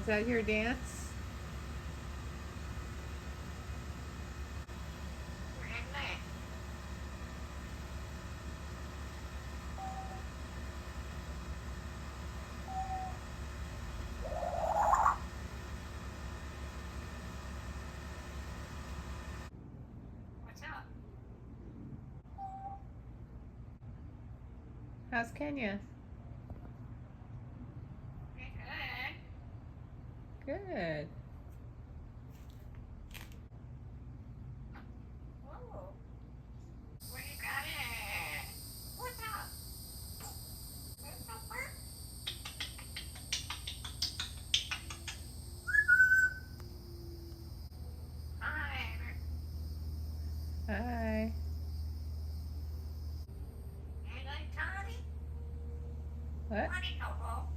Is that your dance? What's up? How's Kenya? Pretty good. Good. Whoa. Where you got it? What's up? What's up, Bert? Hi. Hi. You like Toddy? What? Toddy, Coco.